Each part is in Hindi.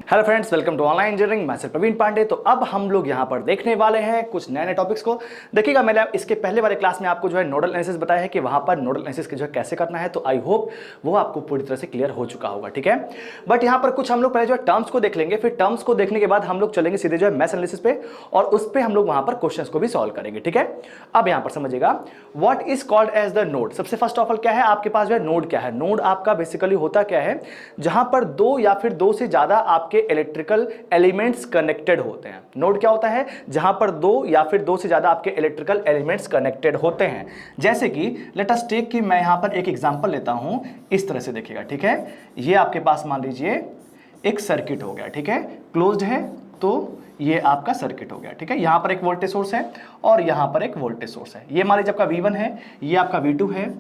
Hello friends, welcome to online engineering. मैं प्रवीण पांडे। तो अब हम लोग यहाँ पर देखने वाले हैं कुछ नए नए टॉपिक्स को। देखिएगा, मैंने इसके पहले वाले क्लास में आपको जो है नोडल एनालिसिस बताया है कि वहाँ पर नोडल एनालिसिस जो है कैसे करना है। तो आई होप वो आपको पूरी तरह से क्लियर हो चुका होगा, ठीक है। बट यहाँ पर कुछ हम लोग पहले जो है टर्म्स को देख लेंगे, फिर टर्म्स को देखने के बाद हम लोग चलेंगे सीधे जो है मैथ एनालिसिस पे, और उस पर हम लोग वहाँ पर क्वेश्चन को भी सॉल्व करेंगे, ठीक है। अब यहाँ पर समझिएगा, what is called as the node. सबसे फर्स्ट ऑफ ऑल क्या है आपके पास जो है नोड क्या है। नोड आपका बेसिकली होता क्या है, जहां पर दो या फिर दो से ज्यादा आपके इलेक्ट्रिकल एलिमेंट्स कनेक्टेड होते हैं। नोड क्या होता है, जहां पर दो या फिर दो से ज्यादा आपके इलेक्ट्रिकल एलिमेंट्स कनेक्टेड होते हैं। जैसे कि लेट अस टेक कि मैं यहां पर एक एग्जांपल लेता हूं, इस तरह से देखिएगा, ठीक है। ये आपके पास मान लीजिए एक सर्किट हो गया, ठीक है, क्लोज्ड है, तो ये आपका सर्किट हो गया, ठीक है। यहां पर एक वोल्टेज सोर्स है और यहां पर एक वोल्टेज सोर्स है। ये मान लीजिए आपका V1 है, ये आपका V2 है,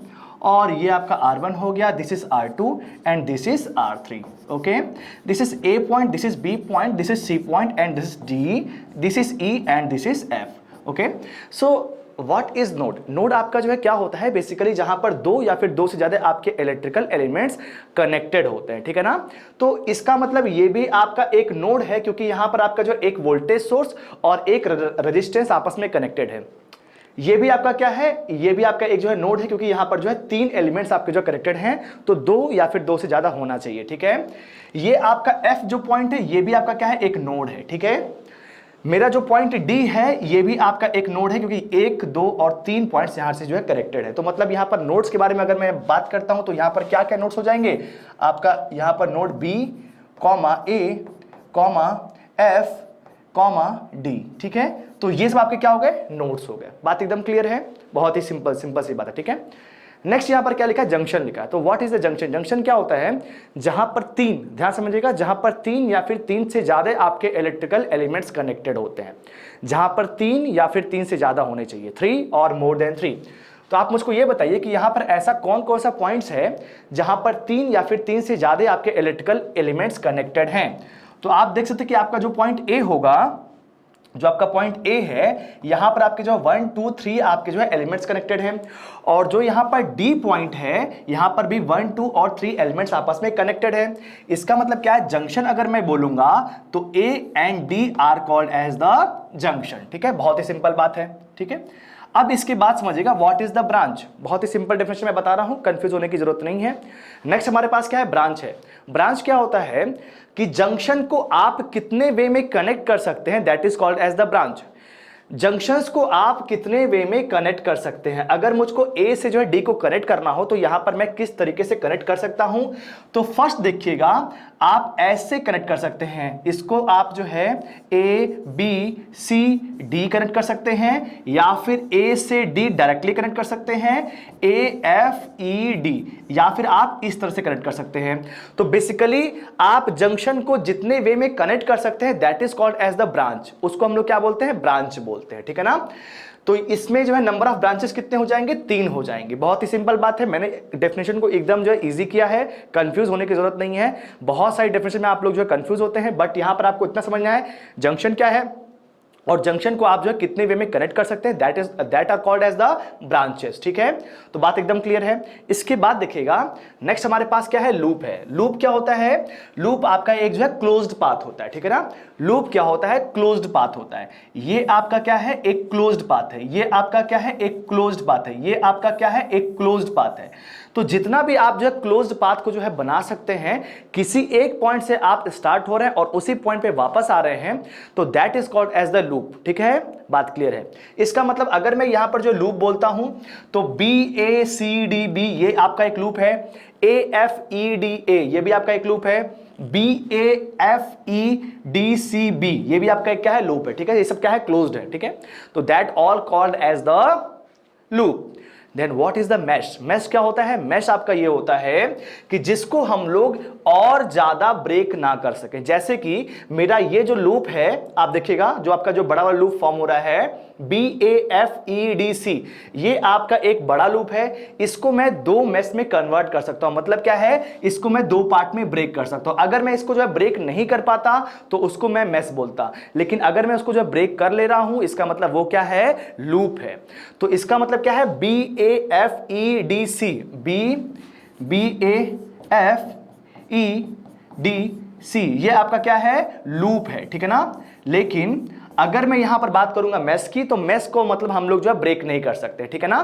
और ये आपका R1 हो गया, this is R2 and this is R3। Okay, this is A point, this is B point, this is C point and this is D, this is E and this is F। Okay, so what is node. Node आपका जो है क्या होता है, बेसिकली जहां पर दो या फिर दो से ज्यादा आपके इलेक्ट्रिकल एलिमेंट्स कनेक्टेड होते हैं, ठीक है ना। तो इसका मतलब ये भी आपका एक नोड है, क्योंकि यहां पर आपका जो एक वोल्टेज सोर्स और एक रेजिस्टेंस आपस में कनेक्टेड है। ये भी आपका क्या है, ये भी आपका एक जो है नोड है, क्योंकि यहां पर जो है तीन एलिमेंट्स आपके जो कनेक्टेड हैं, तो दो या फिर दो से ज्यादा होना चाहिए, ठीक है। ये आपका F जो पॉइंट है, ये भी आपका क्या है, एक नोड है, ठीक है। मेरा जो पॉइंट D है, ये भी आपका एक नोड है, क्योंकि एक, दो और तीन पॉइंट्स यहां से जो है कनेक्टेड है। तो मतलब यहां पर नोड्स के बारे में अगर मैं बात करता हूं, तो यहां पर क्या क्या नोड्स हो जाएंगे आपका, यहां पर node B, A, F, D, ठीक है। तो ये सब आपके क्या हो गए, नोड्स हो गए। बात एकदम क्लियर है, बहुत ही सिंपल सी बात है, ठीक है। नेक्स्ट यहां पर क्या लिखा है, जंक्शन लिखा है। तो what is the junction. Junction क्या होता है, जहां पर तीन, ध्यान समझिएगा, जहां पर तीन या फिर तीन से ज्यादा आपके इलेक्ट्रिकल एलिमेंट्स कनेक्टेड होते हैं। जहां पर तीन या फिर तीन से ज्यादा होने चाहिए, 3 और मोर देन 3। तो आप मुझको ये बताइए कि यहां पर ऐसा कौन कौन सा पॉइंट्स है जहां पर तीन या फिर तीन से ज्यादा आपके इलेक्ट्रिकल एलिमेंट्स कनेक्टेड हैं। तो आप देख सकते हैं कि आपका जो पॉइंट ए होगा, जो आपका पॉइंट ए है, यहां पर आपके जो 1, 2, 3 आपके जो है एलिमेंट्स कनेक्टेड हैं, और जो यहां पर डी पॉइंट है, यहां पर भी 1, 2 और 3 एलिमेंट्स आपस में कनेक्टेड है। इसका मतलब क्या है, जंक्शन अगर मैं बोलूंगा तो A and D are called as the junction, ठीक है। बहुत ही सिंपल बात है, ठीक है। अब इसके बाद समझिएगा व्हाट इज द ब्रांच। बहुत ही सिंपल डेफिनेशन मैं बता रहा हूं, कंफ्यूज होने की जरूरत नहीं है। नेक्स्ट हमारे पास क्या है, ब्रांच है। ब्रांच क्या होता है कि जंक्शन को आप कितने वे में कनेक्ट कर सकते हैं, that is called as the branch. Junctions को आप कितने वे में कनेक्ट कर सकते हैं। अगर मुझको ए से जो है डी को कनेक्ट करना हो, तो यहां पर मैं किस तरीके से कनेक्ट कर सकता हूं। तो फर्स्ट देखिएगा, आप ऐसे कनेक्ट कर सकते हैं, इसको आप जो है A B C D connect कर सकते हैं, या फिर ए से डी डायरेक्टली कनेक्ट कर सकते हैं, ए एफ ई डी, या फिर आप इस तरह से कनेक्ट कर सकते हैं। तो बेसिकली आप जंक्शन को जितने वे में कनेक्ट कर सकते हैं, that is called as the branch. उसको हम लोग क्या बोलते हैं, ब्रांच बोलते हैं, ठीक है ना। तो इसमें जो है नंबर ऑफ ब्रांचेस कितने हो जाएंगे, 3 हो जाएंगे। बहुत ही सिंपल बात है, मैंने डेफिनेशन को एकदम जो है इजी किया है, कंफ्यूज होने की जरूरत नहीं है। बहुत सारी डेफिनेशन में आप लोग जो है कंफ्यूज होते हैं, बट यहां पर आपको इतना समझना है जंक्शन क्या है और जंक्शन को आप जो है कितने वे में कनेक्ट कर सकते हैं, that are called as the branches, ठीक है। तो बात एकदम क्लियर है। इसके बाद देखिएगा, नेक्स्ट हमारे पास क्या है, लूप है। लूप क्या होता है, लूप आपका एक जो है क्लोज्ड पाथ होता है, ठीक है ना। लूप क्या होता है, क्लोज्ड पाथ होता है। ये आपका क्या है, एक क्लोज्ड पाथ है। ये आपका क्या है, एक क्लोज्ड पाथ है। ये आपका क्या है, एक क्लोज्ड पाथ है। तो जितना भी आप जो है क्लोज्ड पाथ को जो है बना सकते हैं, किसी एक पॉइंट से आप स्टार्ट हो रहे हैं और उसी पॉइंट पे वापस आ रहे हैं, तो that is called as the loop, ठीक है। बात क्लियर है। इसका मतलब अगर मैं यहां पर जो लूप बोलता हूं, तो बी ए सी डी बी, ये आपका एक लूप है। ए एफ ई डी ए, ये भी आपका एक लूप है। B A F E D C B, ये भी आपका एक क्या है, लूप है, ठीक है। ये सब क्या है, क्लोज्ड है, ठीक है। तो that all called as the loop. Then what is the mesh. Mesh क्या होता है, मैश आपका ये होता है कि जिसको हम लोग और ज्यादा ब्रेक ना कर सके। जैसे कि मेरा ये जो लूप है, आप देखिएगा जो आपका जो बड़ा वाला लूप फॉर्म हो रहा है, B A F E D C, ये आपका एक बड़ा लूप है। इसको मैं दो मैश में कन्वर्ट कर सकता हूं। मतलब क्या है, इसको मैं दो पार्ट में ब्रेक कर सकता हूं। अगर मैं इसको जो है ब्रेक नहीं कर पाता, तो उसको मैं मैश बोलता, लेकिन अगर मैं उसको जो है ब्रेक कर ले रहा हूं, इसका मतलब वो क्या है, लूप है। तो इसका मतलब क्या है, B A F E D C, B A F E D C, ये आपका क्या है, लूप है, ठीक है ना। लेकिन अगर मैं यहां पर बात करूंगा मेश की, तो मेश को मतलब हम लोग जो है ब्रेक नहीं कर सकते, ठीक है ना।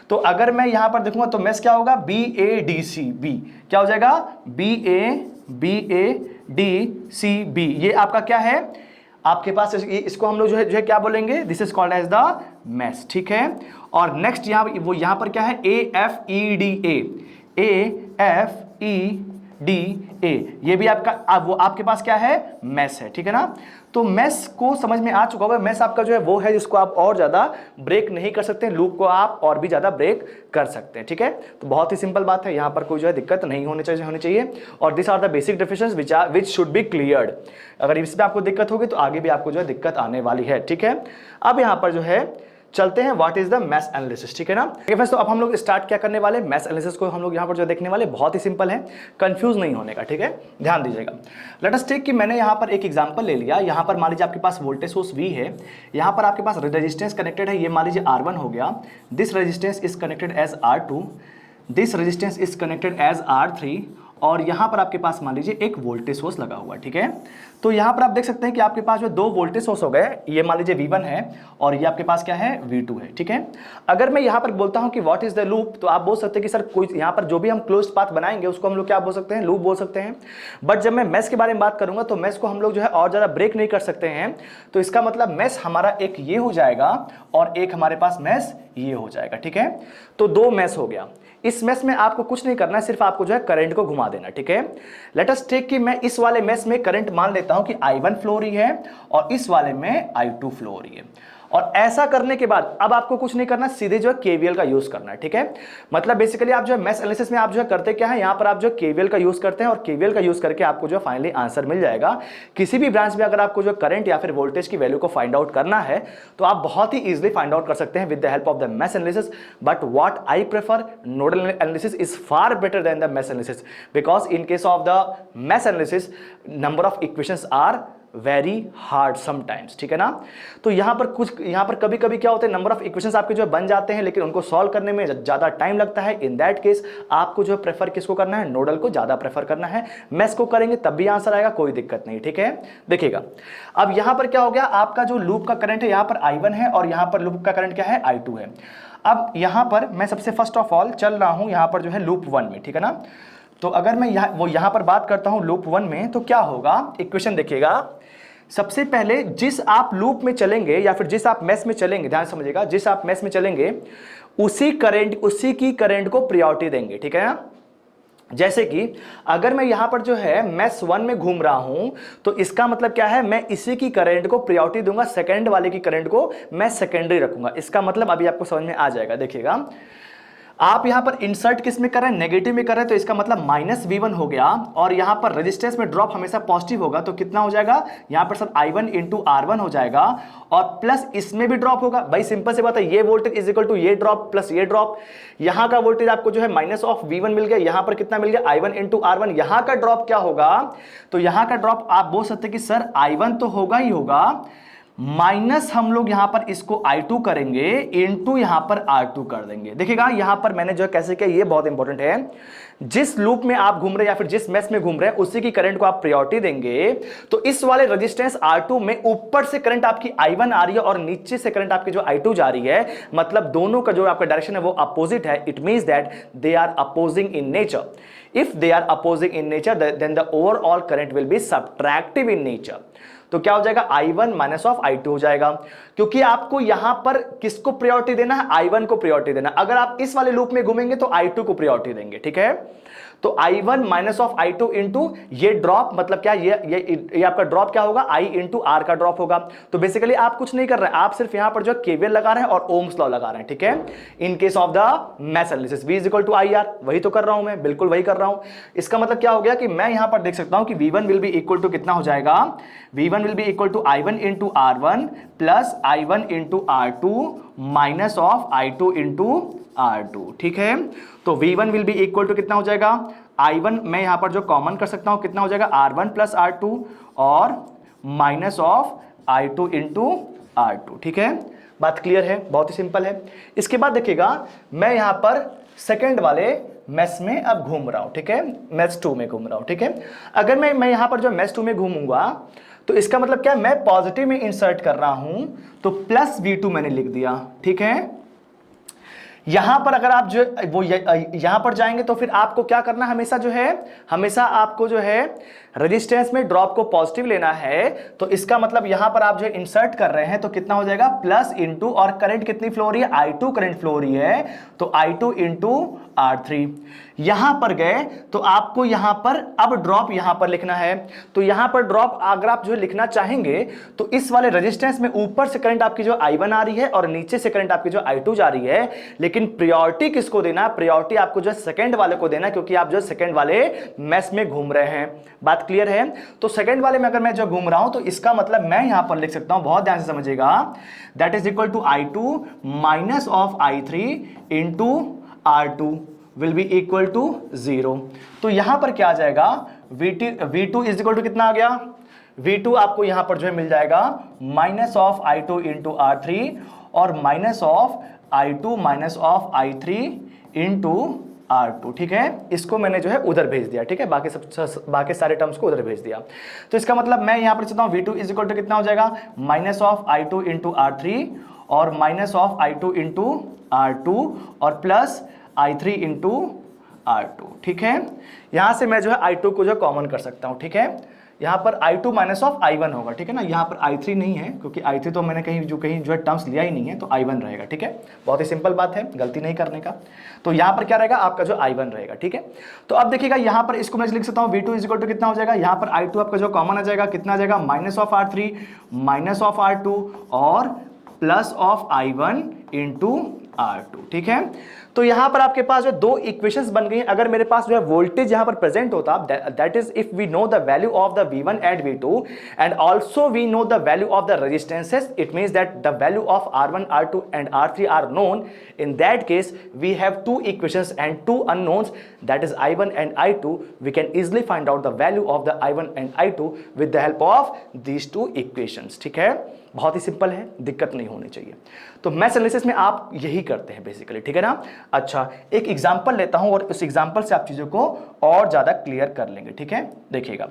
तो अगर मैं यहां पर देखूंगा तो मेश क्या होगा, B A D C B, क्या हो जाएगा, B A D C B, ये आपका क्या है आपके पास, इसको हम लोग जो है क्या बोलेंगे, this is called as the mesh, ठीक है। और नेक्स्ट यहां पर क्या है, ए एफ ई डी ए, ये भी आपका वो आपके पास क्या है, मेश है, ठीक है ना। तो मेश को समझ में आ चुका होगा, मेश आपका जो है वो है जिसको आप और ज्यादा ब्रेक नहीं कर सकते, लूप को आप और भी ज्यादा ब्रेक कर सकते हैं, ठीक है। तो बहुत ही सिंपल बात है, यहां पर कोई जो है दिक्कत नहीं होनी चाहिए। और this are the basic definitions which should be cleared. अगर इसमें आपको दिक्कत होगी तो आगे भी आपको जो है दिक्कत आने वाली है, ठीक है। अब यहां पर जो है चलते हैं what is the mesh analysis, ठीक है ना। तो अब हम लोग स्टार्ट क्या करने वाले, मैश एनालिसिस को हम लोग यहां पर जो देखने वाले, बहुत ही सिंपल है, कंफ्यूज नहीं होने का, ठीक है, ध्यान दीजिएगा। लेट अस टेक कि मैंने यहां पर एक एग्जांपल ले लिया, यहां पर मान लीजिए आपके पास वोल्टेज सोर्स V है, यहां पर आपके पास रेजिस्टेंस कनेक्टेड है, ये मान लीजिए R1 हो गया, this resistance is connected as R2, this resistance is connected as R3, और यहां पर आपके पास मान लीजिए एक वोल्टेज सोर्स लगा हुआ है, ठीक है। तो यहां पर आप देख सकते हैं कि आपके पास जो दो वोल्टेज सोर्स हो गए, ये मान लीजिए V1 है और ये आपके पास क्या है, V2 है, ठीक है। अगर मैं यहां पर बोलता हूं कि व्हाट इज द लूप, तो आप बोल सकते हैं कि सर कोई यहां पर जो भी हम क्लोज्ड पाथ बनाएंगे उसको हम लोग क्या बोल सकते हैं, लूप बोल सकते हैं। बट जब मैं मैश के बारे में बात करूंगा तो मैश को हम लोग जो है और ज्यादा ब्रेक नहीं कर सकते हैं, तो इसका मतलब मैश हमारा एक ये हो जाएगा और एक हमारे पास मैश ये हो जाएगा, ठीक है। तो दो मैश हो गया। इस मैश में आपको कुछ नहीं करना है, सिर्फ आपको जो है करंट को घुमा देना, ठीक है। लेट अस टेक कि मैं इस वाले मैश में करंट मान लेता हूं कि I1 फ्लो हो रही है और इस वाले में I2 फ्लो हो रही है। और ऐसा करने के बाद अब आपको कुछ नहीं करना, सीधे जो है केवीएल का यूज करना है, ठीक है। मतलब बेसिकली आप जो है मैश एनालिसिस में आप जो है करते क्या है, यहां पर आप जो केवीएल का यूज करते हैं और केवीएल का यूज करके आपको जो फाइनली आंसर मिल जाएगा। किसी भी ब्रांच में अगर आपको जो करंट या फिर वोल्टेज की वैल्यू को फाइंड आउट करना है तो आप बहुत ही इजीली फाइंड आउट कर सकते हैं with the help of the mesh analysis. But what I prefer, nodal analysis is far better than the mesh analysis, because in case of the mesh analysis number of equations are very hard sometimes, ठीक है ना। तो यहां पर कभी कभी क्या होता है, नंबर ऑफ इक्वेशंस आपके जो बन जाते हैं लेकिन उनको सॉल्व करने में ज्यादा टाइम लगता है। इन दैट केस आपको जो प्रेफर किसको करना है, नोडल को ज्यादा प्रेफर करना है। मैश को करेंगे तब भी आंसर आएगा, कोई दिक्कत नहीं, ठीक है। देखिएगा अब यहां पर क्या हो गया, आपका जो लूप का करंट है यहां पर I1 है और यहां पर लूप का करंट क्या है, I2 है। अब यहां पर मैं सबसे फर्स्ट ऑफ ऑल चल रहा हूं यहां पर जो है लूप 1 में, ठीक है ना। तो अगर मैं यहां पर बात करता हूं लूप 1 में, तो क्या होगा, इक्वेशन देखिएगा। सबसे पहले जिस आप लूप में चलेंगे या फिर जिस आप मैश में चलेंगे, ध्यान समझिएगा, जिस आप मैश में चलेंगे उसी की करंट को प्रायोरिटी देंगे, ठीक है ना। जैसे कि अगर मैं यहां पर जो है मैश 1 में घूम रहा हूं तो इसका मतलब क्या है, मैं इसी की करंट को प्रायोरिटी दूंगा, सेकंड वाले की करंट को मैं सेकेंडरी रखूंगा। इसका मतलब अभी आपको समझ में आ जाएगा। देखिएगा आप यहां पर इंसर्ट किस में कर रहे हैं, नेगेटिव में कर रहे हैं, तो इसका मतलब -V1 हो गया। और यहां पर रेजिस्टेंस में ड्रॉप हमेशा पॉजिटिव होगा, तो कितना हो जाएगा यहां पर सर I1 इंटू R1 हो जाएगा और प्लस इसमें भी ड्रॉप होगा। भाई सिंपल से बात है, ये वोल्टेज इज इक्वल टू ये ड्रॉप प्लस ये ड्रॉप। यहां का वोल्टेज आपको जो है -V1 मिल गया, यहां पर कितना मिल गया, I1 इंटू R1। यहां का ड्रॉप क्या होगा, तो यहां का ड्रॉप आप बोल सकते हैं कि सर I1 तो होगा ही होगा, माइनस हम लोग यहां पर इसको I2 करेंगे इनटू यहां पर R2 कर देंगे। देखिएगा यहां पर मैंने जो कैसे किया, ये बहुत इंपॉर्टेंट है। जिस लूप में आप घूम रहे हैं या फिर जिस मैश में घूम रहे हैं उसी की करंट को आप प्रायोरिटी देंगे, तो इस वाले रेजिस्टेंस R2 में ऊपर से करंट आपकी I1 आ रही है और नीचे से करंट आपकी जो I2 जा रही है, मतलब दोनों का जो आपका डायरेक्शन है वो अपोजिट है। It means that they are opposing in nature. If they are opposing in nature then the overall current will be subtractive in nature. तो क्या हो जाएगा, I1 माइनस ऑफ I2 हो जाएगा, क्योंकि आपको यहां पर किसको प्रायोरिटी देना है, I1 को प्रायोरिटी देना। अगर आप इस वाले लूप में घूमेंगे तो I2 को प्रायोरिटी देंगे, ठीक है। तो I1 minus of I2 into ये ड्रॉप, मतलब क्या, ये आपका ड्रॉप क्या होगा, I इंटू R का ड्रॉप होगा। तो बेसिकली आप कुछ नहीं कर रहे हैं, आप सिर्फ यहां पर जो केवीएल लगा रहे हैं और ओम्स लॉ लगा रहे हैं, ठीक है। In case of the mesh analysis V is equal to IR, वही तो कर रहा हूं मैं, बिल्कुल वही कर रहा हूं। इसका मतलब क्या हो गया कि मैं यहां पर देख सकता हूं कि V1 will be equal to कितना हो जाएगा, V1 will be equal to I1 into R1 plus I1 into R2 minus of I2 into R2, ठीक है। तो V1 will be equal to कितना हो जाएगा, I1 मैं यहां पर जो कॉमन कर सकता हूं कितना हो जाएगा, R1 प्लस R2 और minus of I2 into R2, ठीक है। बात क्लियर है, बहुत ही सिंपल है। इसके बाद देखिएगा मैं यहां पर सेकंड वाले मेस में अब घूम रहा हूं, ठीक है, मेस 2 में घूम रहा हूं, ठीक है। अगर मैं यहां पर जो मेस 2 में घूमूंगा तो इसका मतलब क्या है, मैं पॉजिटिव में इंसर्ट कर रहा हूं तो प्लस V2 मैंने लिख दिया, ठीक है। यहां पर अगर आप जो वो यहां पर जाएंगे तो फिर आपको क्या करना, हमेशा जो है, हमेशा आपको जो है रेजिस्टेंस में ड्रॉप को पॉजिटिव लेना है। तो इसका मतलब यहां पर आप जो इंसर्ट कर रहे हैं तो कितना हो जाएगा, प्लस इंटू, और करंट कितनी फ्लो हो रही है, I2 करंट फ्लो हो रही है, तो I2 इंटू R3। यहां पर गए तो आपको यहां पर अब ड्रॉप यहां पर लिखना है। तो यहां पर ड्रॉप अगर आप जो लिखना चाहेंगे तो इस वाले रेजिस्टेंस में ऊपर से करंट आपकी जो I1 आ रही है और नीचे से करंट आपकी जो I2 जा रही है, लेकिन प्रायोरिटी किसको देना, प्रायोरिटी आपको जो सेकंड वाले को देना, क्योंकि आप जो सेकंड वाले मेस में घूम रहे हैं। बात क्लियर है। तो सेकंड वाले में अगर मैं जो घूम रहा हूं तो इसका मतलब मैं यहां पर लिख सकता हूं, बहुत ध्यान से समझिएगा, that is equal to I2 minus of I3 into R2 will be equal to 0। तो यहां पर क्या आ जाएगा, V2 इज इक्वल टू कितना आ गया, V2 आपको यहां पर जो है मिल जाएगा minus of I2 into R3 और minus of I2 minus of I3 into R2, ठीक है। इसको मैंने जो है उधर भेज दिया, ठीक है, बाकी सारे टर्म्स को उधर भेज दिया। तो इसका मतलब मैं यहां पर चलता हूं, V2 इज इक्वल टू कितना हो जाएगा, minus of I2 into R3 और minus of I2 into R2 और प्लस I3 इंटू R2, ठीक है। यहां से मैं जो है I2 को जो कॉमन कर सकता हूं, ठीक है। यहां पर I2 माइनस ऑफ I1 होगा, ठीक है ना, यहां पर I3 नहीं है क्योंकि I3 तो मैंने कहीं जो है टर्म्स लिया ही नहीं है, तो I1 रहेगा, ठीक है। बहुत ही सिंपल बात है, गलती नहीं करने का। तो यहां पर क्या रहेगा, आपका जो I1 रहेगा, ठीक है। तो अब देखिएगा यहां पर इसको मैं लिख सकता हूं, V2 इज इक्वल टू कितना हो जाएगा, यहां पर I2 आपका जो कॉमन आ जाएगा, कितना आ जाएगा, minus of R3 minus of R2 और plus of I1 into R2, ठीक है। तो यहां पर आपके पास जो दो इक्वेशंस बन गई। अगर मेरे पास जो है वोल्टेज यहां पर प्रेजेंट होता, that is if we know the value of the V1 and V2 and also we know the value of the resistances, it means that the value of R1 R2 and R3 are known. In that case we have two equations and two unknowns, that is I1 and I2. We can easily find out the value of the I1 and I2 with the help of these two equations, ठीक है। बहुत ही सिंपल है, दिक्कत नहीं होनी चाहिए। तो मैथ्स एनालिसिस में आप यही करते हैं बेसिकली, ठीक है ना। अच्छा, एक एग्जांपल लेता हूं और उस एग्जांपल से आप चीजों को और ज्यादा क्लियर कर लेंगे, ठीक है। देखिएगा,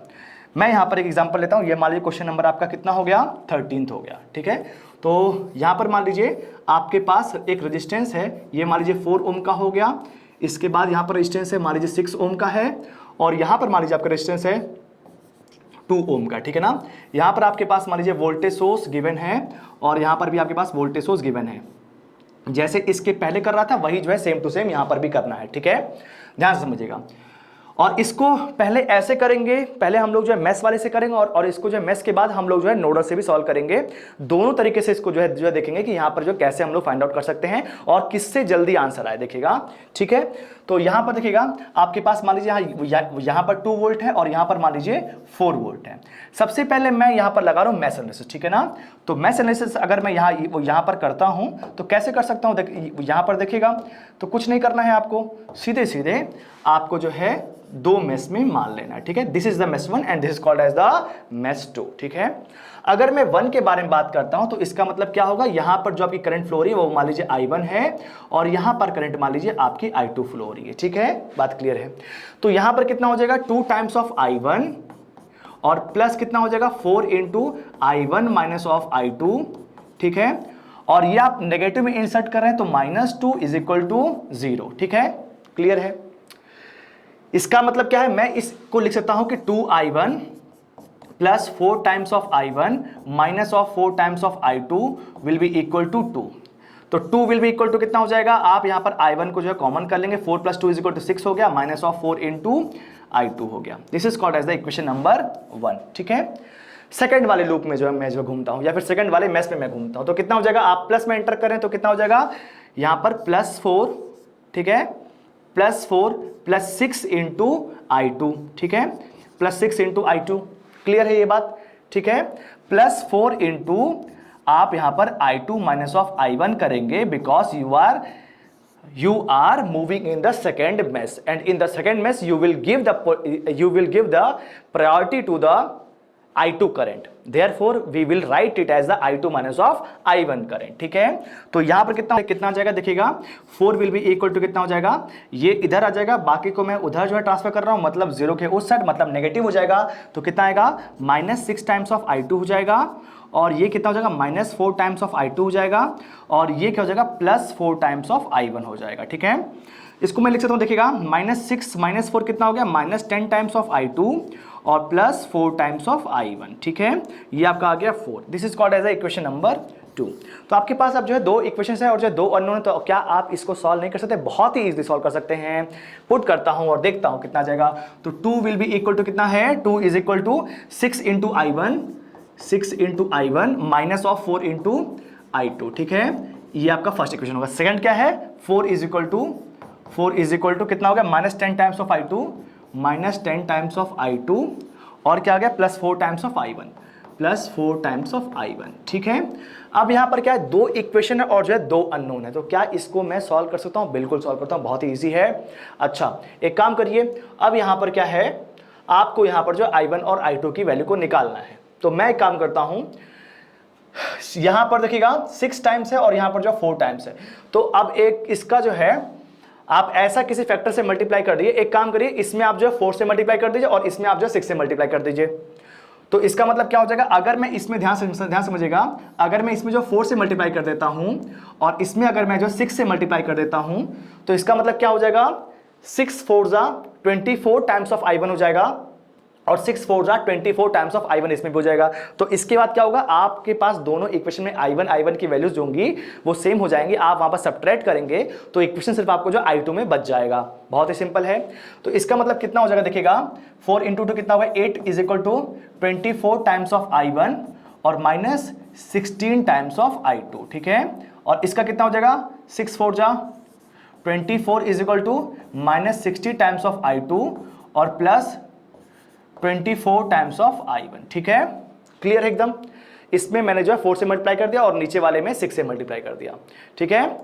मैं यहां पर एक एग्जांपल लेता हूं। ये मान लीजिए क्वेश्चन नंबर आपका कितना हो गया, 13th हो गया, ठीक है। तो यहां पर मान लीजिए आपके पास एक रेजिस्टेंस है, ये मान लीजिए 4 ओम का हो गया। इसके बाद यहां पर रेजिस्टेंस है मान लीजिए 6 ओम का है, और यहां पर मान लीजिए आपका रेजिस्टेंस है 2 ओम का, ठीक है ना। यहां पर आपके पास मान लीजिए वोल्टेज सोर्स गिवन है और यहां पर भी आपके पास वोल्टेज सोर्स गिवन है। जैसे इसके पहले कर रहा था वही जो है सेम टू सेम यहां पर भी करना है, ठीक है, ध्यान से समझिएगा। और इसको पहले ऐसे करेंगे, पहले हम लोग जो है मैथ्स वाले से करेंगे और इसको जो है मैथ्स के बाद हम लोग जो है नोडल से भी सॉल्व करेंगे। दोनों तरीके से इसको जो है देखेंगे कि यहाँ पर जो कैसे हम लोग फाइंड आउट कर सकते हैं और किससे जल्दी आंसर आए, देखिएगा, ठीक है। तो यहाँ पर देखिएगा आपके पास मान लीजिए यहाँ पर 2 वोल्ट है और यहाँ पर मान लीजिए 4 वोल्ट है। सबसे पहले मैं यहाँ पर लगा रहा हूँ मैथ्स एनालिसिस, ठीक है ना। तो मैथ्स एनालिसिस अगर मैं यहाँ पर करता हूँ तो कैसे कर सकता हूँ, यहाँ पर देखिएगा, तो कुछ नहीं करना है आपको, सीधे सीधे आपको जो है 2 मेस में मान लेना है, ठीक है। This is the mesh 1 and this is called as the mesh 2, ठीक है। अगर मैं 1 के बारे में बात करता हूं तो इसका मतलब क्या होगा, यहां पर जो आपकी करंट फ्लो हो रही है वो मान लीजिए I1 है और यहां पर करंट मान लीजिए आपकी I2 फ्लो हो रही है, ठीक है, बात क्लियर है। तो यहां पर कितना हो जाएगा 2 टाइम्स ऑफ I1 और प्लस कितना हो जाएगा 4 into I1 minus of I2, ठीक है। और ये आप नेगेटिव में इंसर्ट कर रहे हैं तो -2 इज इक्वल टू 0, ठीक है, क्लियर है। इसका मतलब क्या है, मैं इसको लिख सकता हूं कि 2I1 plus 4 times of I1 minus of 4 times of I2 will be equal to 2। तो 2 विल बी इक्वल टू कितना हो जाएगा, आप यहां पर I1 को जो है कॉमन कर लेंगे, 4 प्लस 2 इज इक्वल टू 6 हो गया, माइनस ऑफ 4 इंटू I2 हो गया। This is called as the equation number 1, ठीक है। सेकंड वाले लूप में जो है मैं जो घूमता हूं या फिर सेकंड वाले मैस में मैं घूमता हूं तो कितना हो जाएगा, आप प्लस में एंटर करें तो कितना हो जाएगा, यहां पर +4, ठीक है, +4 प्लस 6 इंटू I2, ठीक है, +6 इंटू I2, क्लियर है ये बात, ठीक है। +4 इंटू आप यहां पर I2 माइनस ऑफ I1 करेंगे because you are moving in the second mesh and in the second mesh you will give the priority to the I2 current, Therefore we will write it as the I2 minus of I1 current, ठीक है। तो यहां पर कितना आ जाएगा देखिएगा, 4 विल बी इक्वल टू कितना हो जाएगा, ये इधर आ जाएगा, बाकी को मैं उधर जो है ट्रांसफर कर रहा हूं, मतलब 0 के उस साइड, मतलब नेगेटिव हो जाएगा। तो कितना आएगा, -6 टाइम्स ऑफ I2 हो जाएगा, और ये कितना हो जाएगा, -4 टाइम्स ऑफ I2 हो जाएगा, और ये क्या हो जाएगा, +4 टाइम्स ऑफ I1 हो जाएगा, ठीक है। इसको मैं लिख सकता हूं देखिएगा, -6 -4 कितना हो गया, -10 टाइम्स ऑफ I2 और +4 टाइम्स ऑफ I1, ठीक है। ये आपका आ गया 4। This is called as a equation number 2। तो आपके पास अब जो है 2 इक्वेशंस है और जो है 2 अननोन है, तो क्या आप इसको सॉल्व नहीं कर सकते? बहुत ही इजीली सॉल्व कर सकते हैं। पुट करता हूं और देखता हूं कितना आ जाएगा। तो 2 विल बी इक्वल टू कितना है, 2 is equal to 6 into I1 minus of 4 into I2, ठीक है। ये आपका फर्स्ट इक्वेशन होगा। सेकंड क्या है, 4 इज इक्वल टू कितना हो गया, -10 टाइम्स ऑफ I2 और क्या आ गया, +4 टाइम्स ऑफ I1, ठीक है। अब यहां पर क्या है, 2 इक्वेशन है और जो है 2 अननोन है। तो क्या इसको मैं सॉल्व कर सकता हूं? बिल्कुल सॉल्व करता हूं, बहुत ही इजी है। अच्छा, एक काम करिए, अब यहां पर क्या है, आपको यहां पर जो I1 और I2 की वैल्यू को निकालना है। तो मैं एक काम करता हूं, यहां पर देखिएगा 6 टाइम्स है और यहां पर जो 4 टाइम्स है। तो अब एक इसका जो है, आप ऐसा किसी फैक्टर से मल्टीप्लाई कर दीजिए। एक काम करिए, इसमें आप जो है 4 से मल्टीप्लाई कर दीजिए और इसमें आप जो 6 से मल्टीप्लाई कर दीजिए। तो इसका मतलब क्या हो जाएगा, अगर मैं इसमें ध्यान समझिएगा, अगर मैं इसमें जो 4 से मल्टीप्लाई कर देता हूं और इसमें अगर मैं जो 6 से मल्टीप्लाई कर देता हूं, तो इसका मतलब क्या हो जाएगा, 6 4 जा 24 टाइम्स ऑफ I1 हो जाएगा और 6 4 जा 24 टाइम्स ऑफ I1 इसमें भी हो जाएगा। तो इसके बाद क्या होगा, आपके पास दोनों इक्वेशन में I1 की वैल्यूज होंगी वो सेम हो जाएंगी। आप वहां पर सब्ट्रैक्ट करेंगे तो इक्वेशन सिर्फ आपको जो I2 में बच जाएगा। बहुत ही सिंपल है। तो इसका मतलब कितना हो जाएगा देखिएगा, 4 इंटू 2 कितना होगा, 8 is equal to 24 times of I1 और -16 टाइम्स ऑफ I2, ठीक है। और इसका कितना हो जाएगा, 6 4 जा 24 is equal to -60 times of I2 और +24 टाइम्स ऑफ I1, ठीक है। क्लियर है एकदम। इसमें मैंने जो है 4 से मल्टीप्लाई कर दिया और नीचे वाले में 6 से मल्टीप्लाई कर दिया, ठीक है।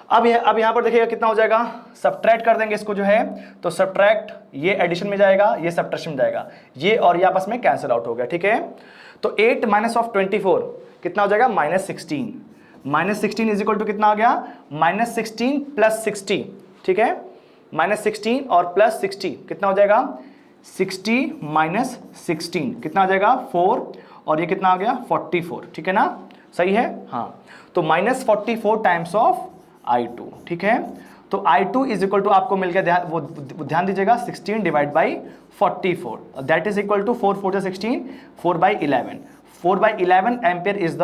अब यहां पर देखिएगा कितना हो जाएगा, सब्ट्रैक्ट कर देंगे इसको जो है, तो सब्ट्रैक्ट, ये एडिशन में जाएगा, ये सब्ट्रैक्शन में जाएगा, ये और ये आपस में कैंसिल आउट हो गया, ठीक है। तो 8 माइनस ऑफ 24 कितना हो जाएगा, -16 इज इक्वल टू कितना आ गया, -16 + 60, ठीक है। -16 और +60 कितना हो जाएगा, 60 माइनस 16 कितना आ जाएगा, 4, और ये कितना आ गया, 44, ठीक है ना, सही है, हाँ। तो -44 टाइम्स ऑफ I2, ठीक है। तो I2 इज इक्वल टू आपको मिल गया, ध्यान दीजिएगा, 16 divide by 44, that is equal to 4 4 16, 4/11 ampere is the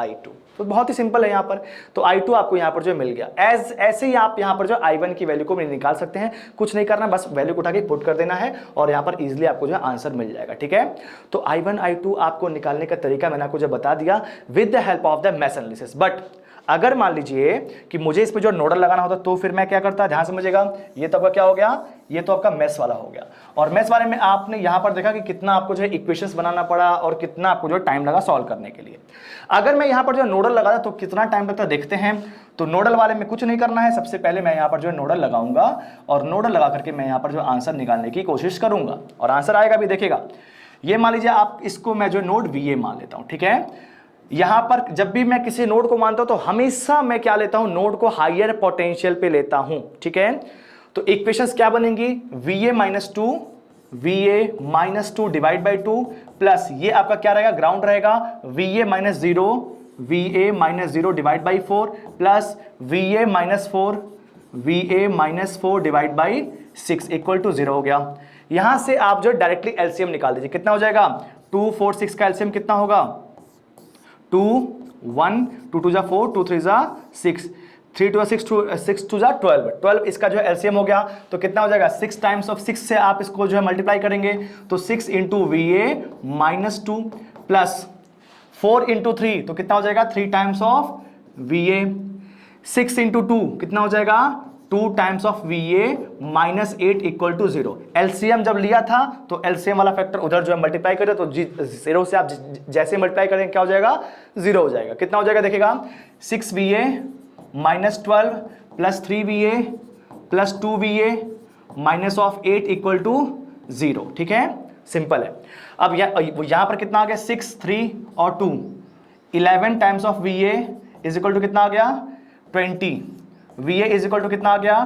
I2। तो बहुत ही सिंपल है यहाँ पर। तो I2 आपको यहाँ पर जो मिल गया। ऐसे ही आप यहाँ पर जो I1 की वैल्यू को निकाल सकते हैं, कुछ नहीं करना, बस वैल्यू को उठा के पुट कर देना है और यहाँ पर इजीली आपको जो आंसर मिल जाएगा, ठीक है। तो I1 I2 आपको निकालने का तरीका मैंने आपको जो बता दिया with the help of the mesh analysis. But अगर मान लीजिए कि मुझे इसमें जो नोडल लगाना होता तो फिर मैं क्या करता, ध्यान समझिएगा, ये तो आपका क्या हो गया, ये तो आपका मेश वाला हो गया। और मेश वाले में आपने यहां पर देखा कि कितना आपको जो है इक्वेशंस बनाना पड़ा और कितना आपको जो टाइम लगा सॉल्व करने के लिए। अगर मैं यहां पर जो नोडल लगाता तो कितना टाइम लगता देखते हैं। तो नोडल वाले में कुछ नहीं करना है, सबसे पहले मैं यहां पर जो नोडल लगाऊंगा और नोडल लगा करके मैं यहां पर जो आंसर निकालने की कोशिश करूंगा और आंसर आएगा भी, देखिएगा। ये मान लीजिए आप इसको मैं जो नोड VA मान लेता हूं, ठीक है। यहां पर जब भी मैं किसी नोड को मानता हूं तो हमेशा मैं क्या लेता हूं, नोड को हायर पोटेंशियल पे लेता हूं, ठीक है। तो इक्वेशंस क्या बनेंगी, VA - 2 डिवाइड बाई 2 प्लस ये आपका क्या रहेगा, ग्राउंड रहेगा, VA - 0 divide by 4 plus VA - 4 divide by 6 equal to 0 हो गया। यहां से आप जो डायरेक्टली एलसीएम निकाल दीजिए, कितना हो जाएगा, 2 4 6 का एलसीएम कितना होगा, 2 1 2 2 जा 4 2 3 जा 6 3 2 6 6 2 जा 12 इसका जो है एलसीएम हो गया। तो कितना हो जाएगा, 6 टाइम्स ऑफ 6 से आप इसको जो है मल्टीप्लाई करेंगे, तो 6 इंटू VA - 2 प्लस 4 इंटू 3, तो कितना हो जाएगा, 3 टाइम्स ऑफ VA, 6 इंटू 2 कितना हो जाएगा, 2 times of VA -8 equal to 0। LCM जब लिया था तो एलसीएम वाला फैक्टर उधर जो है मल्टीप्लाई करें, तो 0 से आप जैसे मल्टीप्लाई करें क्या हो जाएगा, 0 हो जाएगा। कितना हो जाएगा देखिएगा, 6 VA - 12 plus 3 VA plus 2 VA -8 equal to 0, ठीक है। सिंपल है। अब यहाँ पर कितना आ गया 6, 3 और 2, 11 times of VA is equal to कितना आ गया 20, VA इज इक्वल टू कितना आ गया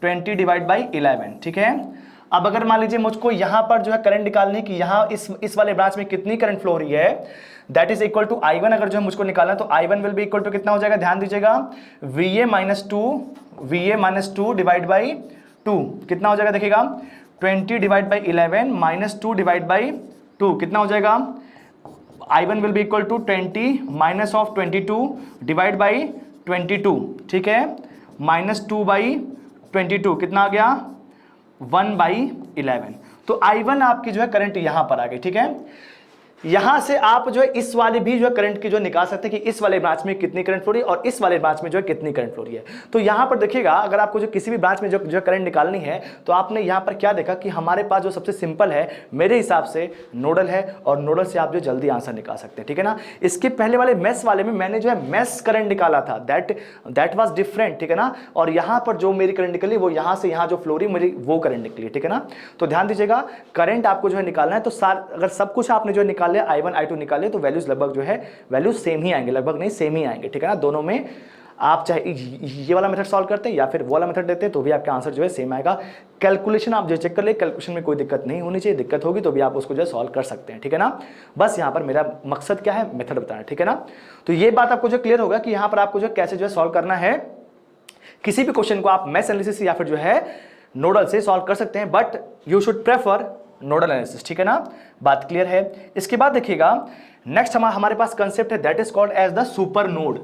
20 डिवाइड बाई 11, ठीक है। अब अगर मान लीजिए मुझको यहां पर जो है करंट निकालनी कि यहां इस वाले ब्रांच में कितनी करंट फ्लो हो रही है, that is equal to I1 अगर जो है मुझको निकालना है तो I1 will be equal to कितना हो जाएगा, ध्यान दीजिएगा VA माइनस 2 डिवाइड बाई 2 कितना हो जाएगा देखिएगा 20 divide by 11 minus 2 divide by 2 कितना हो जाएगा, I1 will be equal to 20 minus of 22 divide by 22, ठीक है, माइनस 2 बाई 22 कितना आ गया 1/11। तो I1 आपकी जो है करंट यहां पर आ गई, ठीक है। यहां से आप जो है इस वाले भी जो है करंट की जो निकाल सकते हैं कि इस वाले ब्रांच में कितनी करंट फ्लो रही है और इस वाले ब्रांच में जो है कितनी करंट फ्लो रही है। तो यहां पर देखिएगा अगर आपको जो किसी भी ब्रांच में जो करंट निकालनी है तो आपने यहां पर क्या देखा कि हमारे पास जो सबसे सिंपल है मेरे हिसाब से नोडल है, और नोडल से आप जो जल्दी आंसर निकाल सकते हैं, ठीक है ना। इसके पहले वाले मेस वाले में मैंने जो है मेस करंट निकाला था, दैट वाज डिफरेंट, ठीक है ना। और यहां पर जो मेरी करंट निकली वो यहां से यहां जो फ्लो रही मेरी वो करंट निकली, ठीक है ना। तो ध्यान दीजिएगा करंट आपको जो है निकालना है तो अगर सब कुछ आपने जो है निकाल लिया I1 I2 निकाले तो वैल्यूज लगभग जो है वैल्यूज सेम ही आएंगे, लगभग नहीं सेम ही आएंगे, ठीक है ना। दोनों में आप चाहे ये वाला मेथड सॉल्व करते हैं या फिर वो वाला मेथड देते हैं तो भी आपका आंसर जो है सेम आएगा। कैलकुलेशन आप जो चेक कर ले, कैलकुलेशन में कोई दिक्कत नहीं होनी चाहिए, दिक्कत होगी तो भी आप उसको जो है सॉल्व कर सकते हैं, ठीक है ना। बस यहाँ पर मेरा मकसद क्या है, मेथड बताना, ठीक है ना। तो ये बात आपको जो क्लियर होगा कि यहाँ पर आपको जो कैसे जो है सॉल्व करना है। किसी भी क्वेश्चन को आप मैथ एनालिसिस या फिर जो है नोडल से सॉल्व कर सकते हैं, but you should prefer nodal analysis, ठीक है ना। बात क्लियर है। इसके बाद देखिएगा नेक्स्ट हमारे पास कंसेप्ट है that is called as the super node.